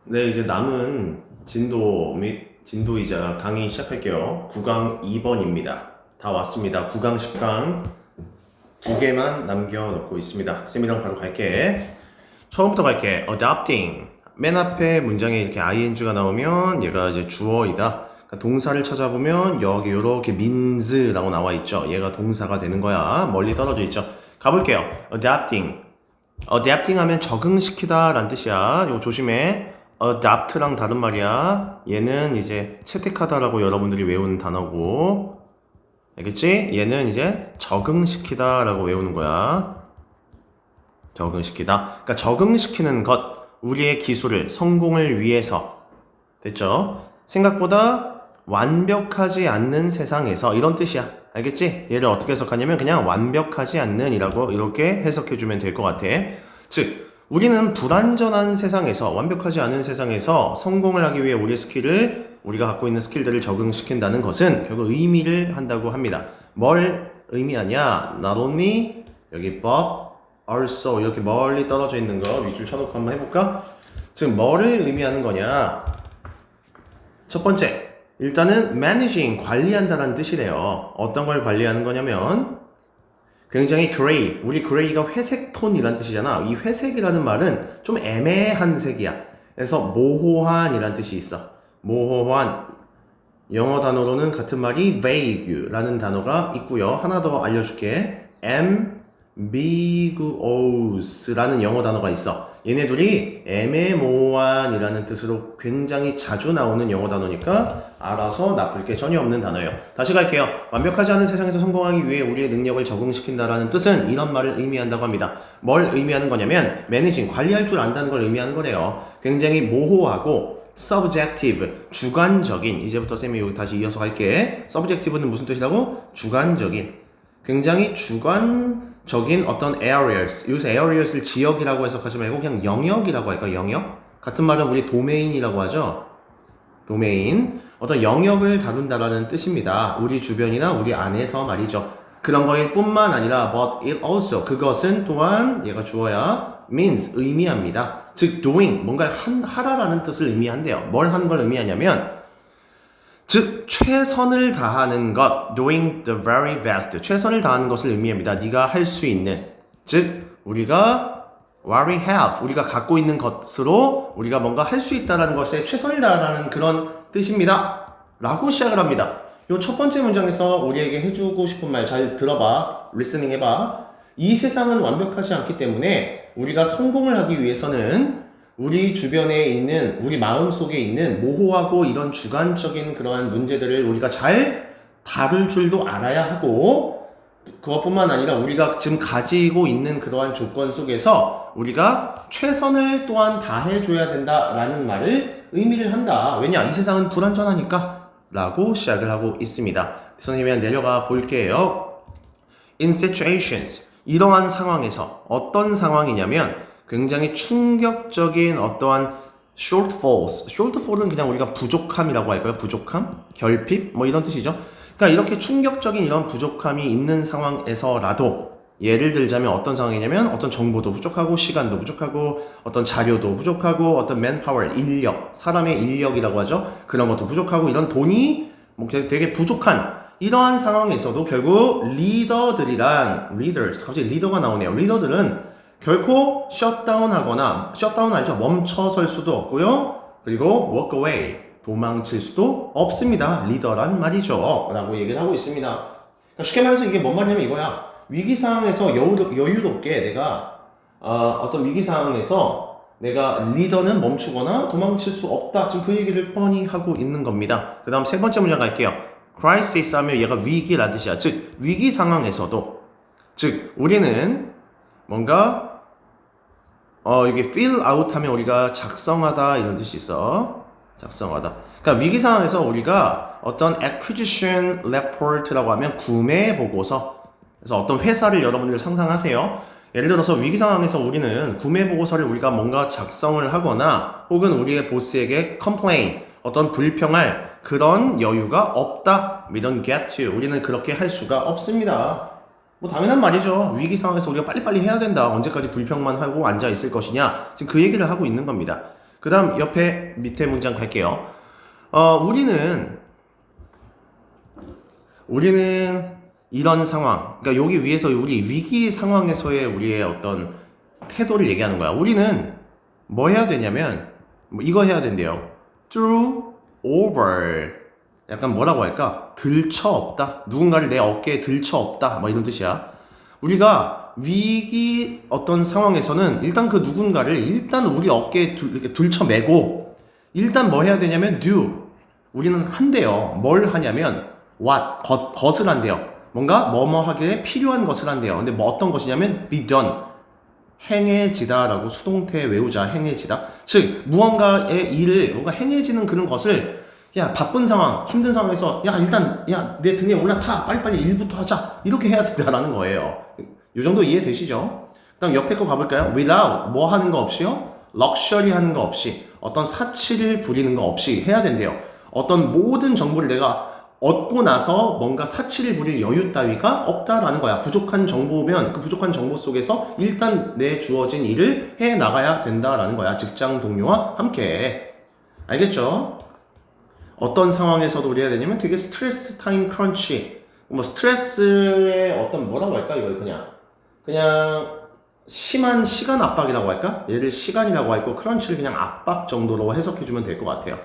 네, 이제 남은 진도 및 진도이자 강의 시작할게요. 9강 2번입니다. 다 왔습니다. 9강 10강 두 개만 남겨놓고 있습니다. 쌤이랑 바로 갈게. 처음부터 갈게. adopting. 맨 앞에 문장에 이렇게 ing가 나오면 얘가 이제 주어이다. 그러니까 동사를 찾아보면 여기 이렇게 means라고 나와 있죠. 얘가 동사가 되는 거야. 멀리 떨어져 있죠. 가볼게요. adapting. adapting 하면 적응시키다 라는 뜻이야. 이거 조심해. adapt랑 다른 말이야. 얘는 이제 채택하다라고 여러분들이 외우는 단어고, 알겠지? 얘는 이제 적응시키다 라고 외우는 거야. 적응시키다. 그러니까 적응시키는 것, 우리의 기술을, 성공을 위해서. 됐죠? 생각보다 완벽하지 않는 세상에서, 이런 뜻이야. 알겠지? 얘를 어떻게 해석하냐면 그냥 완벽하지 않는 이라고 이렇게 해석해주면 될 것 같아. 즉, 우리는 불완전한 세상에서, 완벽하지 않은 세상에서 성공을 하기 위해 우리의 스킬을, 우리가 갖고 있는 스킬들을 적응시킨다는 것은 결국 의미를 한다고 합니다. 뭘 의미하냐? Not only, 여기 but, also 이렇게 멀리 떨어져 있는 거 윗줄 쳐놓고 한번 해볼까? 즉, 뭐를 의미하는 거냐? 첫 번째, 일단은 managing, 관리한다는 뜻이래요. 어떤 걸 관리하는 거냐면 굉장히 gray, 우리 gray가 회색 톤이란 뜻이잖아. 이 회색이라는 말은 좀 애매한 색이야. 그래서 모호한이란 뜻이 있어. 모호한, 영어 단어로는 같은 말이 vague라는 단어가 있고요. 하나 더 알려줄게. ambiguous라는 영어 단어가 있어. 얘네들이 애매모호한이라는 뜻으로 굉장히 자주 나오는 영어 단어니까 알아서 나쁠 게 전혀 없는 단어예요. 다시 갈게요. 완벽하지 않은 세상에서 성공하기 위해 우리의 능력을 적응시킨다라는 뜻은 이런 말을 의미한다고 합니다. 뭘 의미하는 거냐면 managing, 관리할 줄 안다는 걸 의미하는 거래요. 굉장히 모호하고 subjective, 주관적인, 이제부터 쌤이 여기 다시 이어서 갈게. subjective는 무슨 뜻이라고? 주관적인, 굉장히 주관적인 어떤 areas, 여기서 areas를 지역이라고 해석하지 말고 그냥 영역이라고 할까? 영역? 같은 말은 우리 도메인이라고 하죠. 도메인, 어떤 영역을 다룬다라는 뜻입니다. 우리 주변이나 우리 안에서 말이죠. 그런 거일 뿐만 아니라 but it also, 그것은 또한 얘가 주어야 means, 의미합니다. 즉 doing, 뭔가 하라라는 뜻을 의미한대요. 뭘 하는 걸 의미하냐면 즉 최선을 다하는 것, doing the very best, 최선을 다하는 것을 의미합니다. 네가 할 수 있는, 즉 우리가 what we have, 우리가 갖고 있는 것으로 우리가 뭔가 할 수 있다는 것에 최선을 다하는 그런 뜻입니다. 라고 시작을 합니다. 이 첫 번째 문장에서 우리에게 해주고 싶은 말 잘 들어봐. 리스닝 해봐. 이 세상은 완벽하지 않기 때문에 우리가 성공을 하기 위해서는 우리 주변에 있는, 우리 마음속에 있는 모호하고 이런 주관적인 그러한 문제들을 우리가 잘 다룰 줄도 알아야 하고, 그것뿐만 아니라 우리가 지금 가지고 있는 그러한 조건 속에서 우리가 최선을 또한 다해줘야 된다라는 말을 의미를 한다. 왜냐? 이 세상은 불완전하니까 라고 시작을 하고 있습니다. 선생님이 내려가 볼게요. In situations, 이러한 상황에서, 어떤 상황이냐면 굉장히 충격적인 어떠한 shortfalls, shortfall은 그냥 우리가 부족함이라고 할까요? 부족함? 결핍? 뭐 이런 뜻이죠. 그러니까 이렇게 충격적인 이런 부족함이 있는 상황에서라도, 예를 들자면 어떤 상황이냐면 어떤 정보도 부족하고 시간도 부족하고 어떤 자료도 부족하고 어떤 manpower, 인력, 사람의 인력이라고 하죠. 그런 것도 부족하고 이런 돈이 뭐 되게 부족한 이러한 상황에서도 결국 리더들이란, leaders, 갑자기 리더가 나오네요. 리더들은 결코 셧다운 하거나, 셧다운 알죠? 멈춰설 수도 없고요. 그리고 walk away, 도망칠 수도 없습니다. 리더란 말이죠. 라고 얘기를 하고 있습니다. 그러니까 쉽게 말해서 이게 뭔 말이냐면 이거야. 위기 상황에서 여유롭게 내가 어떤 위기 상황에서 내가 리더는 멈추거나 도망칠 수 없다. 지금 그 얘기를 뻔히 하고 있는 겁니다. 그 다음 세 번째 문장 갈게요. crisis 하면 얘가 위기라는 뜻이야. 즉 위기 상황에서도, 즉 우리는 뭔가 이게 fill out 하면 우리가 작성하다 이런 뜻이 있어. 작성하다. 그러니까 위기 상황에서 우리가 어떤 acquisition report라고 하면 구매 보고서. 그래서 어떤 회사를 여러분들 상상하세요. 예를 들어서 위기 상황에서 우리는 구매 보고서를 우리가 뭔가 작성을 하거나 혹은 우리의 보스에게 complain, 어떤 불평할 그런 여유가 없다. We don't get to. 우리는 그렇게 할 수가 없습니다. 뭐 당연한 말이죠. 위기 상황에서 우리가 빨리빨리 해야 된다. 언제까지 불평만 하고 앉아 있을 것이냐. 지금 그 얘기를 하고 있는 겁니다. 그 다음 옆에 밑에 문장 갈게요. 우리는 이런 상황, 그러니까 여기 위에서 우리 위기 상황에서의 우리의 어떤 태도를 얘기하는 거야. 우리는 뭐 해야 되냐면 뭐 이거 해야 된대요. through over. 약간 뭐라고 할까? 들쳐 없다. 누군가를 내 어깨에 들쳐 없다. 뭐 이런 뜻이야. 우리가 위기 어떤 상황에서는 일단 그 누군가를 일단 우리 어깨에 이렇게 들쳐매고 일단 뭐 해야 되냐면 do. 우리는 한대요. 뭘 하냐면 what, 것을 한대요. 뭔가 뭐뭐 하기에 필요한 것을 한대요. 근데 뭐 어떤 것이냐면 be done. 행해지다라고 수동태 외우자. 행해지다. 즉 무언가의 일을 뭔가 행해지는 그런 것을 야 바쁜 상황 힘든 상황에서 야 일단 야 내 등에 올라타 빨리빨리 일부터 하자 이렇게 해야 된다라는 거예요. 이 정도 이해되시죠? 그 다음 옆에 거 가볼까요? without 뭐 하는 거 없이요? luxury 하는 거 없이 어떤 사치를 부리는 거 없이 해야 된대요. 어떤 모든 정보를 내가 얻고 나서 뭔가 사치를 부릴 여유 따위가 없다라는 거야. 부족한 정보면 그 부족한 정보 속에서 일단 내 주어진 일을 해 나가야 된다라는 거야. 직장 동료와 함께. 알겠죠? 어떤 상황에서도 우리 해야 되냐면 되게 스트레스 타임 크런치. 뭐 스트레스의 어떤 뭐라고 할까? 이거 그냥 심한 시간 압박이라고 할까? 얘를 시간이라고 할고 크런치를 그냥 압박 정도로 해석해주면 될 것 같아요.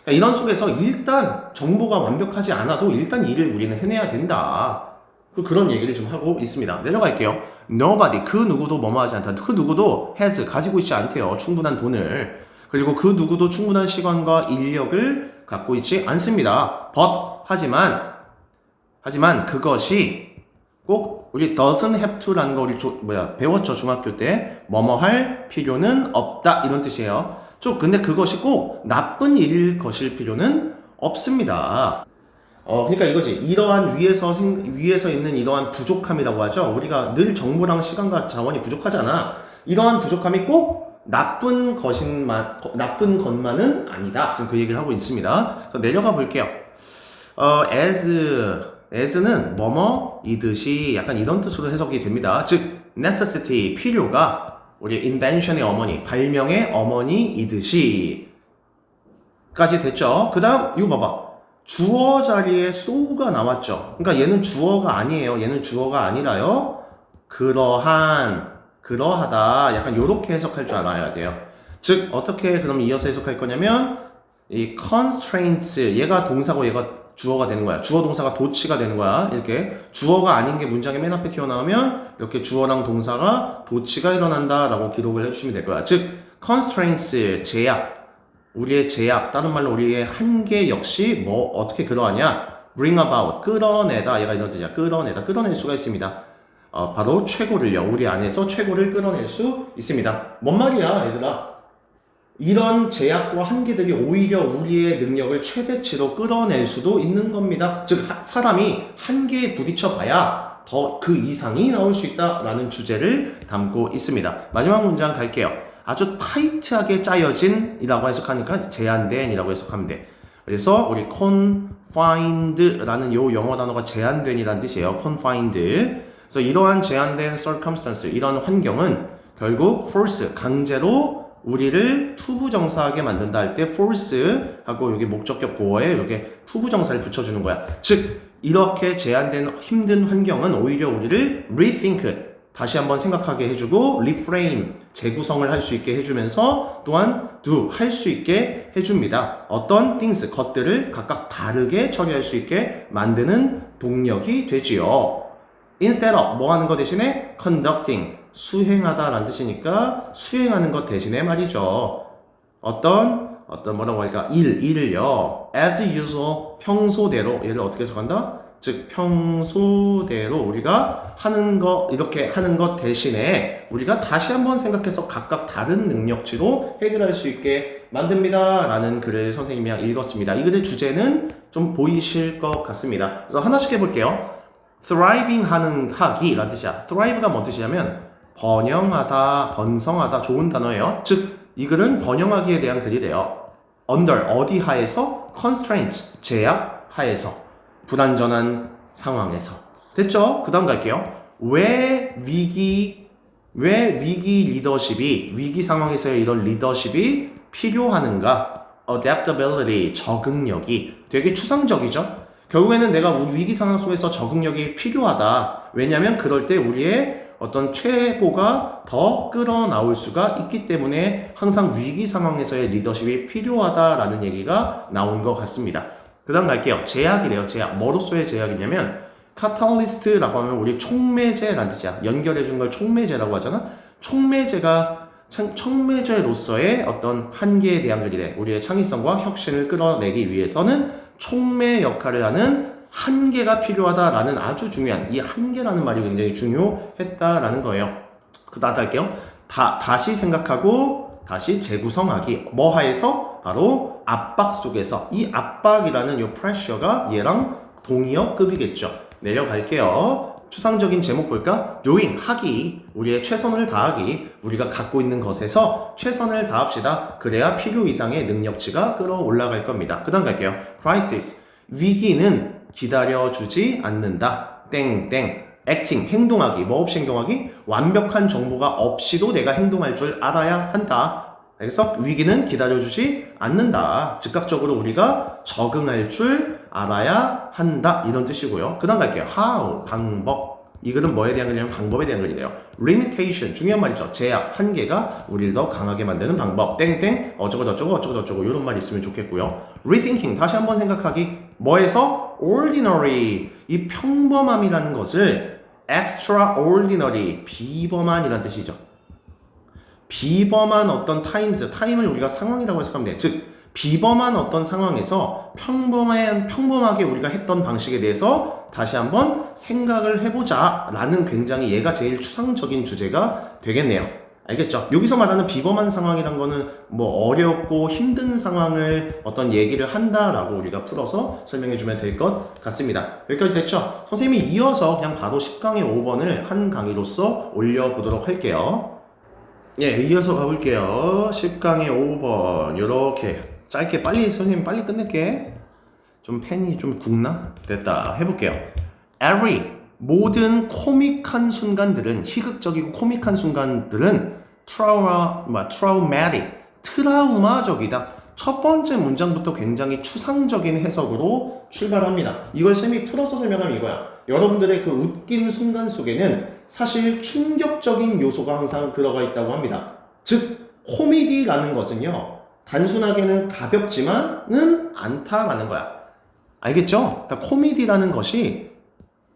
이런 속에서 일단 정보가 완벽하지 않아도 일단 일을 우리는 해내야 된다. 그런 얘기를 좀 하고 있습니다. 내려갈게요. Nobody, 그 누구도 뭐뭐 하지 않다. 그 누구도 has, 가지고 있지 않대요. 충분한 돈을. 그리고 그 누구도 충분한 시간과 인력을 갖고 있지 않습니다. 하지만 그것이 꼭 우리 doesn't have to라는 거 우리 배웠죠. 중학교 때. 뭐뭐 할 필요는 없다. 이런 뜻이에요. 근데 그것이 꼭 나쁜 일일 것일 필요는 없습니다. 그러니까 이거지. 이러한 위에서 있는 이러한 부족함이라고 하죠. 우리가 늘 정보랑 시간과 자원이 부족하잖아. 이러한 부족함이 꼭 나쁜 것만은 아니다. 지금 그 얘기를 하고 있습니다. 그래서 내려가 볼게요. as는 뭐뭐이듯이 약간 이런 뜻으로 해석이 됩니다. 즉, necessity, 필요가 우리 invention의 어머니, 발명의 어머니이듯이 까지 됐죠. 그 다음 이거 봐봐. 주어 자리에 so가 나왔죠. 그러니까 얘는 주어가 아니에요. 얘는 주어가 아니라요. 그러하다. 약간 요렇게 해석할 줄 알아야 돼요. 즉 어떻게 그럼 이어서 해석할 거냐면 이 constraints, 얘가 동사고 얘가 주어가 되는 거야. 주어 동사가 도치가 되는 거야. 이렇게 주어가 아닌 게 문장의 맨 앞에 튀어나오면 이렇게 주어랑 동사가 도치가 일어난다 라고 기록을 해주시면 될 거야. 즉 constraints, 제약, 우리의 제약, 다른 말로 우리의 한계 역시 뭐 어떻게 그러하냐, bring about, 끌어내다. 얘가 이런 뜻이야. 끌어낼 수가 있습니다. 바로 최고를요. 우리 안에서 최고를 끌어낼 수 있습니다. 뭔 말이야 얘들아. 이런 제약과 한계들이 오히려 우리의 능력을 최대치로 끌어낼 수도 있는 겁니다. 즉 사람이 한계에 부딪혀 봐야 더 그 이상이 나올 수 있다라는 주제를 담고 있습니다. 마지막 문장 갈게요. 아주 타이트하게 짜여진 이라고 해석하니까 제한된 이라고 해석하면 돼. 그래서 우리 confined라는 요 영어 단어가 제한된 이라는 뜻이에요. confined. 그래서 이러한 제한된 circumstance, 이런 환경은 결국 force, 강제로 우리를 투부정사하게 만든다 할 때 force 하고 여기 목적격 보어에 이렇게 투부정사를 붙여주는 거야. 즉 이렇게 제한된 힘든 환경은 오히려 우리를 rethink, 다시 한번 생각하게 해주고 reframe, 재구성을 할 수 있게 해주면서 또한 do, 할 수 있게 해줍니다. 어떤 things, 것들을 각각 다르게 처리할 수 있게 만드는 동력이 되지요. instead of, 뭐 하는 거 대신에 conducting, 수행하다 라는 뜻이니까 수행하는 것 대신에 말이죠. 어떤 뭐라고 할까? 일을요. as usual, 평소대로. 얘를 어떻게 해석한다? 즉 평소대로 우리가 하는 거, 이렇게 하는 것 대신에 우리가 다시 한번 생각해서 각각 다른 능력치로 해결할 수 있게 만듭니다 라는 글을 선생님이 읽었습니다. 이 글의 주제는 좀 보이실 것 같습니다. 그래서 하나씩 해볼게요. thriving 하기 라는 뜻이야. thrive가 뭔 뜻이냐면 번영하다, 번성하다, 좋은 단어예요. 즉 이 글은 번영하기에 대한 글이래요. under, 어디 하에서? constraints, 제약 하에서, 불완전한 상황에서. 됐죠? 그 다음 갈게요. 왜 위기 리더십이, 위기 상황에서의 이런 리더십이 필요하는가? adaptability, 적응력이 되게 추상적이죠. 결국에는 내가 우리 위기 상황 속에서 적응력이 필요하다. 왜냐하면 그럴 때 우리의 어떤 최고가 더 끌어나올 수가 있기 때문에 항상 위기 상황에서의 리더십이 필요하다라는 얘기가 나온 것 같습니다. 그 다음 갈게요. 제약이래요. 제약. 뭐로서의 제약이냐면 카탈리스트라고 하면 우리 촉매제라는 뜻이야. 연결해 준 걸 촉매제라고 하잖아. 촉매제로서의 어떤 한계에 대한 글이래. 우리의 창의성과 혁신을 끌어내기 위해서는 촉매 역할을 하는 한계가 필요하다라는 아주 중요한 이 한계라는 말이 굉장히 중요했다라는 거예요. 그 다음 할게요. 다시 생각하고 다시 재구성하기. 뭐 하에서? 바로 압박 속에서. 이 압박이라는 이 프레셔가 얘랑 동의어급이겠죠. 내려갈게요. 추상적인 제목 볼까? doing, 하기, 우리의 최선을 다하기, 우리가 갖고 있는 것에서 최선을 다합시다. 그래야 필요 이상의 능력치가 끌어올라갈 겁니다. 그 다음 갈게요. crisis, 위기는 기다려주지 않는다. 땡땡. acting, 행동하기, 뭐 없이 행동하기? 완벽한 정보가 없이도 내가 행동할 줄 알아야 한다. 그래서 위기는 기다려주지 않는다. 즉각적으로 우리가 적응할 줄 알아야 한다. 이런 뜻이고요. 그 다음 갈게요. how, 방법. 이 글은 뭐에 대한 글이냐면 방법에 대한 글이래요. limitation, 중요한 말이죠. 제약, 한계가 우리를 더 강하게 만드는 방법. 땡땡, 어쩌고 이런 말이 있으면 좋겠고요. rethinking, 다시 한번 생각하기. 뭐에서? ordinary, 이 평범함이라는 것을 extraordinary, 비범한이라는 뜻이죠. 비범한 어떤 타임을 우리가 상황이라고 해석하면 돼. 즉, 비범한 어떤 상황에서 평범하게 우리가 했던 방식에 대해서 다시 한번 생각을 해보자 라는 굉장히 얘가 제일 추상적인 주제가 되겠네요. 알겠죠? 여기서 말하는 비범한 상황이란 거는 뭐 어렵고 힘든 상황을 어떤 얘기를 한다라고 우리가 풀어서 설명해주면 될 것 같습니다. 여기까지 됐죠? 선생님이 이어서 그냥 바로 10강의 5번을 한 강의로서 올려보도록 할게요. 예, 이어서 가볼게요. 10강의 5번 요렇게 짧게 선생님 빨리 끝낼게. 좀 펜이 좀 굵나? 됐다. 해볼게요. Every, 모든 코믹한 순간들은, 희극적이고 코믹한 순간들은 traumatic, 트라우마적이다. 첫 번째 문장부터 굉장히 추상적인 해석으로 출발합니다. 이걸 쌤이 풀어서 설명하면 이거야. 여러분들의 그 웃긴 순간 속에는 사실 충격적인 요소가 항상 들어가 있다고 합니다. 즉, 코미디라는 것은요, 단순하게는 가볍지만은 않다라는 거야. 알겠죠? 그러니까 코미디라는 것이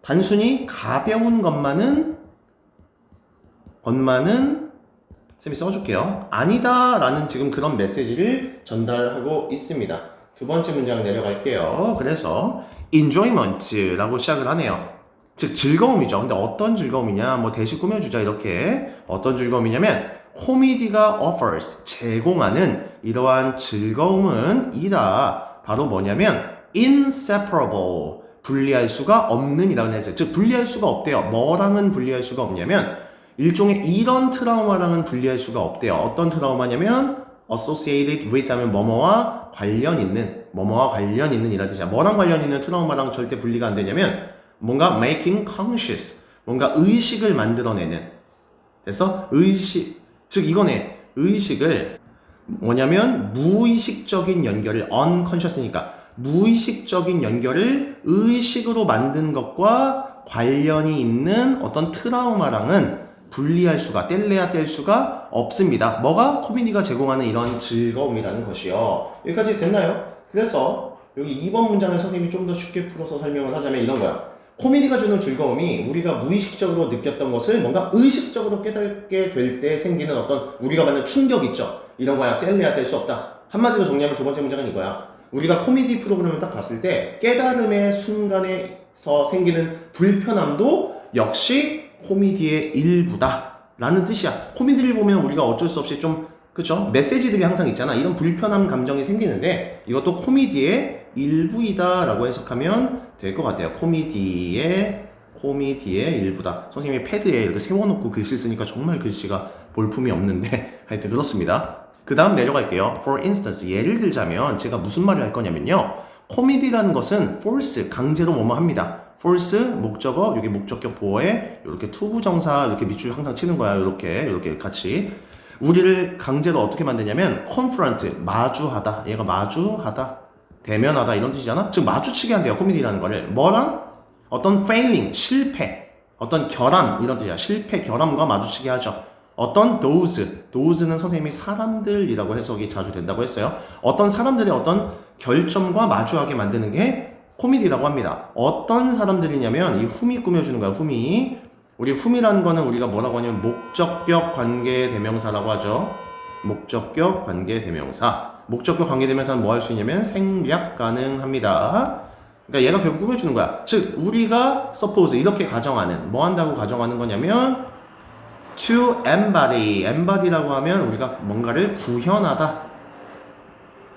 단순히 가벼운 것만은 쌤이 써줄게요. 아니다라는 지금 그런 메시지를 전달하고 있습니다. 두 번째 문장 내려갈게요. 그래서 enjoyment라고 시작을 하네요. 즉 즐거움이죠. 근데 어떤 즐거움이냐? 뭐 대시 꾸며주자 이렇게. 어떤 즐거움이냐면 코미디가 offers, 제공하는 이러한 즐거움은 이다. 바로 뭐냐면 inseparable, 분리할 수가 없는 이라고 했어요. 즉 분리할 수가 없대요. 뭐랑은 분리할 수가 없냐면 일종의 이런 트라우마랑은 분리할 수가 없대요. 어떤 트라우마냐면 associated with 하면 뭐뭐와 관련 있는 이라는 뜻이야. 뭐랑 관련 있는 트라우마랑 절대 분리가 안 되냐면 뭔가 making conscious, 뭔가 의식을 만들어내는. 그래서 즉 이거네. 의식을 뭐냐면 무의식적인 연결을 unconscious니까 무의식적인 연결을 의식으로 만든 것과 관련이 있는 어떤 트라우마랑은 분리할 수가, 뗄래야 뗄 수가 없습니다. 뭐가? 코미디가 제공하는 이런 즐거움이라는 것이요. 여기까지 됐나요? 그래서 여기 2번 문장을 선생님이 좀 더 쉽게 풀어서 설명을 하자면 이런 거야. 코미디가 주는 즐거움이 우리가 무의식적으로 느꼈던 것을 뭔가 의식적으로 깨닫게 될 때 생기는 어떤 우리가 받는 충격 있죠. 이런 거야. 뗄래야 뗄 수 없다. 한마디로 정리하면 두 번째 문장은 이거야. 우리가 코미디 프로그램을 딱 봤을 때 깨달음의 순간에서 생기는 불편함도 역시 코미디의 일부다 라는 뜻이야. 코미디를 보면 우리가 어쩔 수 없이 좀 그쵸? 메시지들이 항상 있잖아. 이런 불편함 감정이 생기는데 이것도 코미디의 일부이다 라고 해석하면 될 것 같아요. 코미디의 일부다. 선생님이 패드에 이렇게 세워놓고 글씨 쓰니까 정말 글씨가 볼품이 없는데 하여튼 그렇습니다. 그 다음 내려갈게요. For instance, 예를 들자면 제가 무슨 말을 할 거냐면요. 코미디라는 것은 force, 강제로 뭐뭐 합니다. force, 목적어, 여기 목적격 보어에 이렇게 투부정사 이렇게 밑줄 항상 치는 거야. 이렇게 같이. 우리를 강제로 어떻게 만드냐면 confront, 마주하다. 얘가 마주하다, 대면하다 이런 뜻이잖아. 즉 마주치게 한대요. 코미디라는 거를 뭐랑? 어떤 failing, 실패, 어떤 결함 이런 뜻이야. 실패, 결함과 마주치게 하죠. 어떤 those는 선생님이 사람들이라고 해석이 자주 된다고 했어요. 어떤 사람들의 어떤 결점과 마주하게 만드는 게 코미디라고 합니다. 어떤 사람들이냐면 이 whom이 꾸며주는 거야. 우리 whom이라는 거는 우리가 뭐라고 하냐면 목적격 관계대명사라고 하죠. 목적격 관계대명사. 목적격 관계대명사는 뭐 할 수 있냐면 생략 가능합니다. 그러니까 얘가 결국 꾸며주는 거야. 즉 우리가 suppose 이렇게 가정하는, 뭐 한다고 가정하는 거냐면 to embody.embody 라고 하면 우리가 뭔가를 구현하다,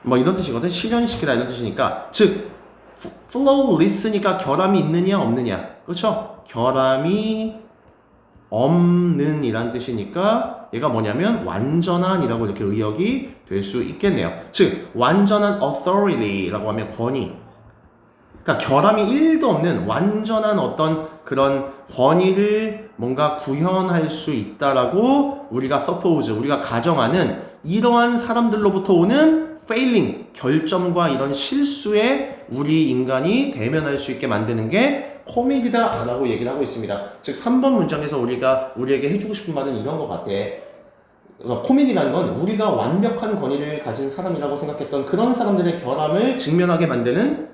뭐 이런 뜻이거든. 실현시키다 이런 뜻이니까. 즉 flawless니까 결함이 있느냐 없느냐, 그렇죠? 결함이 없는 이란 뜻이니까 얘가 뭐냐면 완전한 이라고 이렇게 의역이 될 수 있겠네요. 즉 완전한 authority라고 하면 권위, 그러니까 결함이 1도 없는 완전한 어떤 그런 권위를 뭔가 구현할 수 있다라고 우리가 suppose, 우리가 가정하는 이러한 사람들로부터 오는 failing, 결점과 이런 실수에 우리 인간이 대면할 수 있게 만드는 게 코미디다 라고 얘기를 하고 있습니다. 즉 3번 문장에서 우리가 우리에게 해주고 싶은 말은 이런 것 같아. 그러니까 코미디라는 건 우리가 완벽한 권위를 가진 사람이라고 생각했던 그런 사람들의 결함을 직면하게 만드는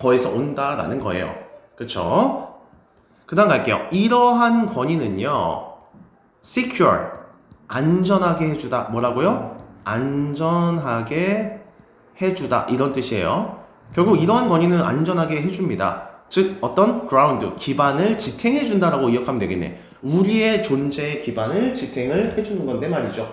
거에서 온다라는 거예요. 그렇죠? 그 다음 갈게요. 이러한 권위는요, secure, 안전하게 해주다. 뭐라고요? 안전하게 해주다 이런 뜻이에요. 결국 이러한 권위는 안전하게 해줍니다. 즉 어떤 ground, 기반을 지탱해준다라고 의역하면 되겠네. 우리의 존재의 기반을 지탱을 해주는 건데 말이죠.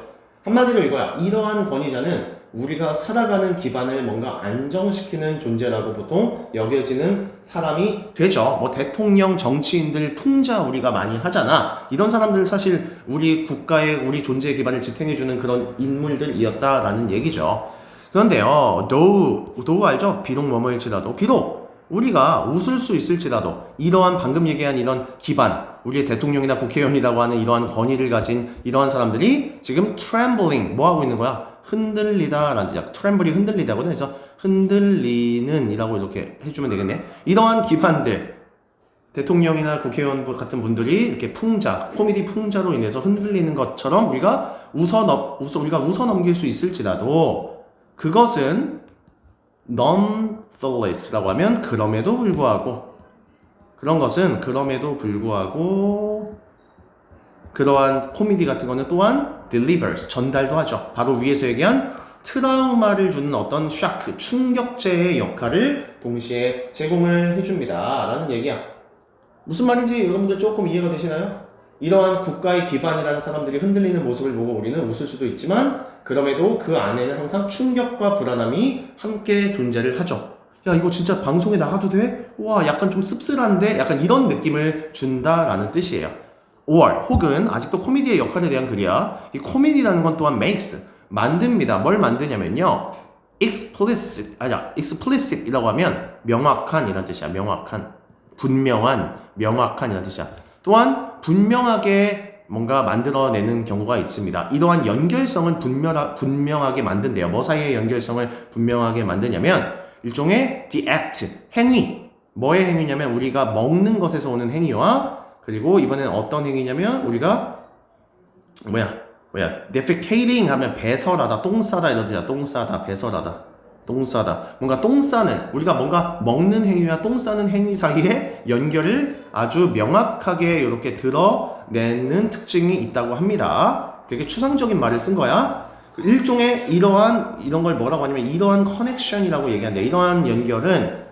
한마디로 이거야. 이러한 권위자는 우리가 살아가는 기반을 뭔가 안정시키는 존재라고 보통 여겨지는 사람이 되죠. 뭐 대통령, 정치인들, 풍자 우리가 많이 하잖아. 이런 사람들은 사실 우리 국가의 우리 존재의 기반을 지탱해주는 그런 인물들이었다라는 얘기죠. 그런데요, though 알죠? 비록 뭐뭐일지라도, 비록 우리가 웃을 수 있을지라도 이러한 방금 얘기한 이런 기반, 우리의 대통령이나 국회의원이라고 하는 이러한 권위를 가진 이러한 사람들이 지금 trembling, 뭐 하고 있는 거야? 흔들리다 라는 뜻이야. tremble이 흔들리다거든. 그래서 흔들리는 이라고 이렇게 해주면 되겠네. 이러한 기반들, 대통령이나 국회의원 같은 분들이 이렇게 풍자, 코미디 풍자로 인해서 흔들리는 것처럼 우리가 웃어 넘길 수 있을지라도 그것은 nonetheless라고 하면 그럼에도 불구하고, 그런 것은 그럼에도 불구하고 그러한 코미디 같은 거는 또한 delivers, 전달도 하죠. 바로 위에서 얘기한 트라우마를 주는 어떤 쇼크, 충격제의 역할을 동시에 제공을 해줍니다 라는 얘기야. 무슨 말인지 여러분들 조금 이해가 되시나요? 이러한 국가의 기반이라는 사람들이 흔들리는 모습을 보고 우리는 웃을 수도 있지만 그럼에도 그 안에는 항상 충격과 불안함이 함께 존재를 하죠. 야, 이거 진짜 방송에 나가도 돼? 와, 약간 좀 씁쓸한데? 약간 이런 느낌을 준다라는 뜻이에요. or 혹은 아직도 코미디의 역할에 대한 글이야. 이 코미디라는 건 또한 makes, 만듭니다. 뭘 만드냐면요, explicit이라고 하면 명확한 이란 뜻이야. 명확한, 분명한, 명확한 이란 뜻이야. 또한 분명하게 뭔가 만들어내는 경우가 있습니다. 이러한 연결성을 분명하게 만든대요. 뭐 사이의 연결성을 분명하게 만드냐면 일종의 the act, 행위. 뭐의 행위냐면 우리가 먹는 것에서 오는 행위와, 그리고 이번에는 어떤 행위냐면 우리가 defecating 하면 배설하다, 똥 싸다 이런 뜻이야. 똥 싸다, 배설하다, 똥 싸다. 뭔가 똥 싸는, 우리가 뭔가 먹는 행위와 똥 싸는 행위 사이에 연결을 아주 명확하게 이렇게 드러내는 특징이 있다고 합니다. 되게 추상적인 말을 쓴 거야. 일종의 이런 걸 뭐라고 하냐면 이러한 커넥션이라고 얘기하는데, 이러한 연결은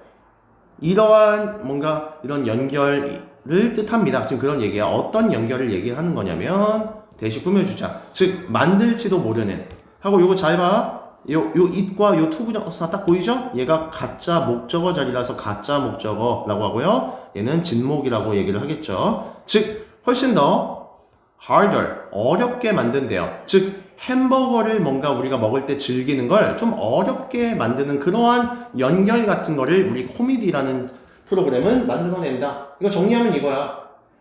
이러한 뭔가 이런 연결을 뜻합니다. 지금 그런 얘기야. 어떤 연결을 얘기하는 거냐면 대시 꾸며주자. 즉 만들지도 모르는 하고, 요거 잘 봐. 요 it과 요 to 부정사 딱 보이죠? 얘가 가짜 목적어 자리라서 가짜 목적어라고 하고요. 얘는 진목이라고 얘기를 하겠죠. 즉 훨씬 더 harder, 어렵게 만든대요. 즉 햄버거를 뭔가 우리가 먹을 때 즐기는 걸 좀 어렵게 만드는 그러한 연결 같은 거를 우리 코미디라는 프로그램은 만들어낸다. 이거 정리하면 이거야.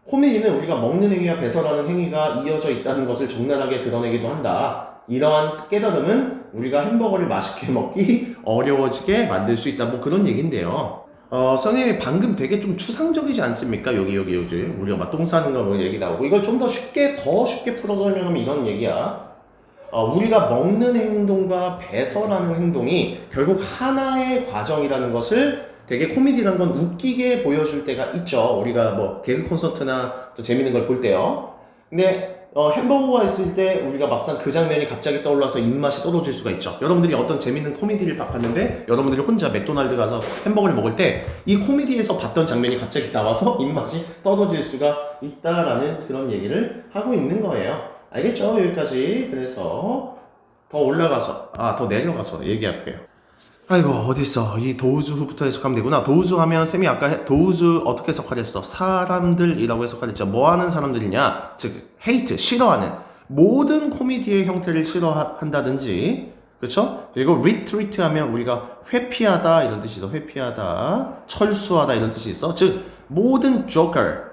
코미디는 우리가 먹는 행위와 배설하는 행위가 이어져 있다는 것을 적나라하게 드러내기도 한다. 이러한 깨달음은 우리가 햄버거를 맛있게 먹기 어려워지게 만들 수 있다. 뭐 그런 얘기인데요. 선생님이 방금 되게 좀 추상적이지 않습니까? 여기 우리가 막 똥 싸는 거 뭐 얘기 나오고 이걸 좀 더 쉽게 풀어서 설명하면 이런 얘기야. 우리가 먹는 행동과 배설하는 행동이 결국 하나의 과정이라는 것을 되게 코미디라는 건 웃기게 보여줄 때가 있죠. 우리가 뭐 개그 콘서트나 또 재밌는 걸 볼 때요. 근데 햄버거가 있을 때 우리가 막상 그 장면이 갑자기 떠올라서 입맛이 떨어질 수가 있죠. 여러분들이 어떤 재밌는 코미디를 봤는데 여러분들이 혼자 맥도날드 가서 햄버거를 먹을 때 이 코미디에서 봤던 장면이 갑자기 나와서 입맛이 떨어질 수가 있다라는 그런 얘기를 하고 있는 거예요. 알겠죠? 여기까지. 그래서 더 내려가서 얘기할게요. 아이고 어딨어. 이 도우즈후부터 해석하면 되구나. 도우즈 하면 쌤이 아까 도우즈 어떻게 해석하랬어? 사람들이라고 해석하랬죠. 뭐하는 사람들이냐? 즉 hate, 싫어하는 모든 코미디의 형태를 싫어한다든지, 그렇죠? 그리고 retreat 하면 우리가 회피하다 이런 뜻이 있어. 회피하다, 철수하다 이런 뜻이 있어. 즉 모든 joker,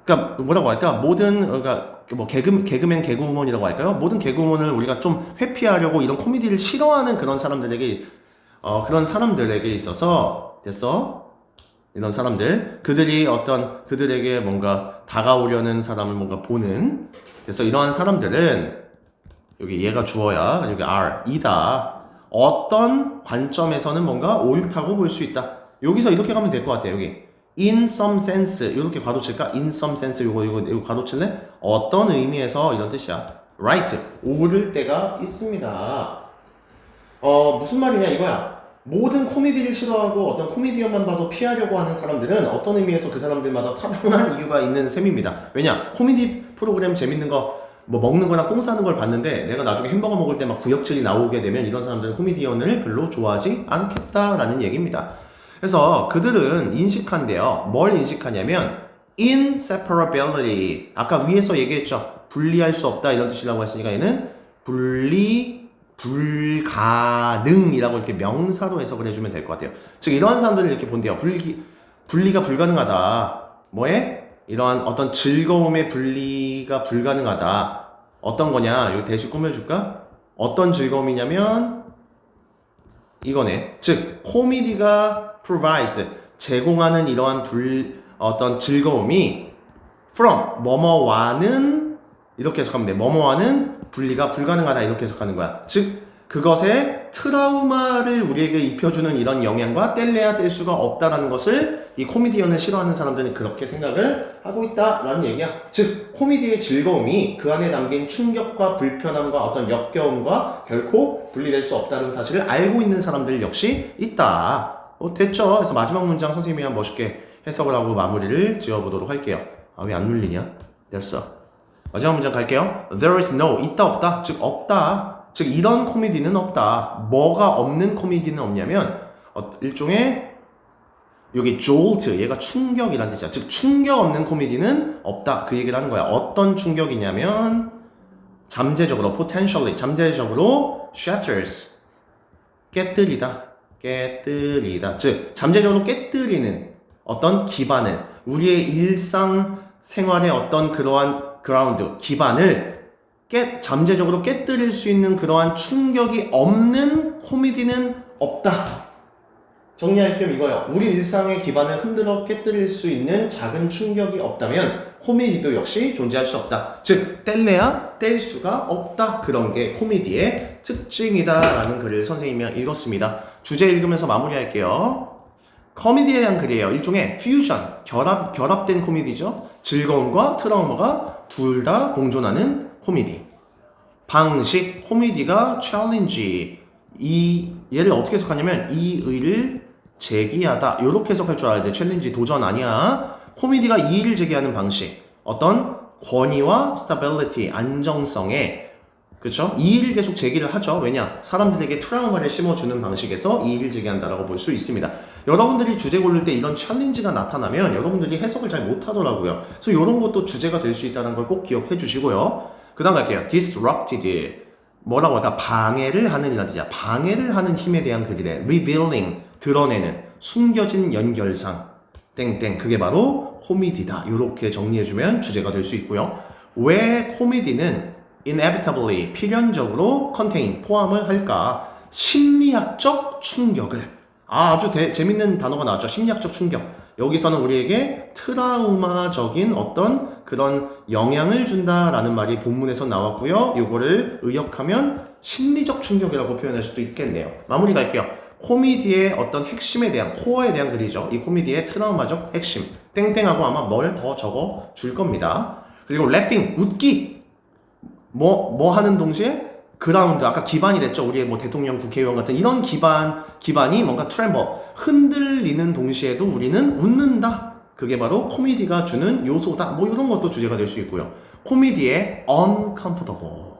그러니까 뭐라고 할까? 그러니까 뭐 개그맨 개그우먼이라고 할까요? 모든 개그우먼을 우리가 좀 회피하려고 이런 코미디를 싫어하는 그런 사람들에게 있어서 됐어? 이런 사람들 그들에게 뭔가 다가오려는 사람을 뭔가 보는, 그래서 이러한 사람들은 여기 얘가 주어야 여기 are 이다. 어떤 관점에서는 뭔가 옳다고 볼 수 있다. 여기서 이렇게 가면 될 것 같아요. 여기 in some sense 이렇게 가로칠까? in some sense 이거 가로칠래? 어떤 의미에서 이런 뜻이야. right 옳을 때가 있습니다. 무슨 말이냐 이거야. 모든 코미디를 싫어하고 어떤 코미디언만 봐도 피하려고 하는 사람들은 어떤 의미에서 그 사람들마다 타당한 이유가 있는 셈입니다. 왜냐? 코미디 프로그램 재밌는 거 뭐 먹는 거나 똥 싸는 걸 봤는데 내가 나중에 햄버거 먹을 때 막 구역질이 나오게 되면 이런 사람들은 코미디언을 별로 좋아하지 않겠다라는 얘기입니다. 그래서 그들은 인식한대요. 뭘 인식하냐면 inseparability. 아까 위에서 얘기했죠. 분리할 수 없다 이런 뜻이라고 했으니까 얘는 불가능이라고 이렇게 명사로 해석을 해주면 될 것 같아요. 즉 이러한 사람들을 이렇게 본대요. 분리가 불가능하다. 뭐에? 이러한 어떤 즐거움의 분리가 불가능하다. 어떤 거냐? 여기 대시 꾸며줄까? 어떤 즐거움이냐면 이거네. 즉 코미디가 provides 제공하는 이러한 어떤 즐거움이 from 뭐뭐와는 이렇게 해석하면 돼. 뭐뭐와는 분리가 불가능하다 이렇게 해석하는 거야. 즉 그것에 트라우마를 우리에게 입혀주는 이런 영향과 뗄래야 뗄 수가 없다라는 것을 이 코미디언을 싫어하는 사람들은 그렇게 생각을 하고 있다라는 얘기야. 즉 코미디의 즐거움이 그 안에 담긴 충격과 불편함과 어떤 역겨움과 결코 분리될 수 없다는 사실을 알고 있는 사람들 역시 있다. 됐죠? 그래서 마지막 문장 선생님이 한 멋있게 해석을 하고 마무리를 지어보도록 할게요. 왜 안 눌리냐? 됐어. 마지막 문장 갈게요. There is no, 있다 없다. 즉 없다. 즉 이런 코미디는 없다. 뭐가 없는 코미디는 없냐면 일종의 여기 jolt, 얘가 충격이란 뜻이야. 즉 충격 없는 코미디는 없다. 그 얘기를 하는 거야. 어떤 충격이냐면 잠재적으로 potentially 잠재적으로 shatters 깨뜨리다. 즉 잠재적으로 깨뜨리는 어떤 기반을, 우리의 일상 생활의 어떤 그러한 그라운드 기반을 잠재적으로 깨뜨릴 수 있는 그러한 충격이 없는 코미디는 없다. 정리할 겸 이거요. 우리 일상의 기반을 흔들어 깨뜨릴 수 있는 작은 충격이 없다면 코미디도 역시 존재할 수 없다. 즉 뗄래야 뗄 수가 없다. 그런 게 코미디의 특징이다 라는 글을 선생님이 읽었습니다. 주제 읽으면서 마무리할게요. 코미디에 대한 글이에요. 일종의 퓨전, 결합된 코미디죠. 즐거움과 트라우마가 둘 다 공존하는 코미디. 방식, 코미디가 챌린지. 얘를 어떻게 해석하냐면 이의를 제기하다. 이렇게 해석할 줄 알아야 돼. 챌린지, 도전 아니야. 코미디가 이의를 제기하는 방식. 어떤 권위와 스타빌리티, 안정성에, 그렇죠? 이의를 계속 제기를 하죠. 왜냐? 사람들에게 트라우마를 심어주는 방식에서 이의를 제기한다라고 볼 수 있습니다. 여러분들이 주제 고를 때 이런 챌린지가 나타나면 여러분들이 해석을 잘 못하더라고요. 그래서 이런 것도 주제가 될 수 있다는 걸 꼭 기억해 주시고요. 그 다음 갈게요. disrupted. 뭐라고 할까? 방해를 하는 이란 뜻이야. 방해를 하는 힘에 대한 글이래. revealing. 드러내는. 숨겨진 연결상. 땡땡 그게 바로 코미디다. 이렇게 정리해주면 주제가 될 수 있고요. 왜 코미디는 inevitably 필연적으로 contain 포함을 할까? 심리학적 충격을 아주 재밌는 단어가 나왔죠. 심리학적 충격. 여기서는 우리에게 트라우마적인 어떤 그런 영향을 준다라는 말이 본문에서 나왔고요. 이거를 의역하면 심리적 충격이라고 표현할 수도 있겠네요. 마무리 갈게요. 코미디의 어떤 핵심에 대한 코어에 대한 글이죠. 이 코미디의 트라우마적 핵심 땡땡하고 아마 뭘 더 적어 줄 겁니다. 그리고 laughing 웃기 뭐 하는 동시에 그라운드 아까 기반이 됐죠. 우리의 뭐 대통령 국회의원 같은 이런 기반이 뭔가 tremble 흔들리는 동시에도 우리는 웃는다. 그게 바로 코미디가 주는 요소다. 뭐 이런 것도 주제가 될 수 있고요. 코미디의 uncomfortable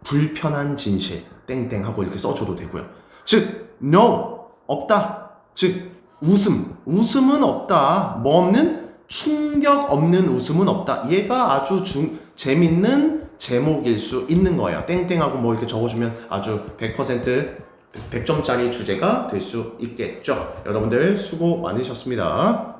불편한 진실 땡땡하고 이렇게 써줘도 되고요. 즉 no 없다. 즉 웃음은 없다. 뭐 없는 충격 없는 웃음은 없다. 얘가 아주 재밌는 제목일 수 있는 거예요. 땡땡하고 뭐 이렇게 적어주면 아주 100% 100점짜리 주제가 될 수 있겠죠. 여러분들 수고 많으셨습니다.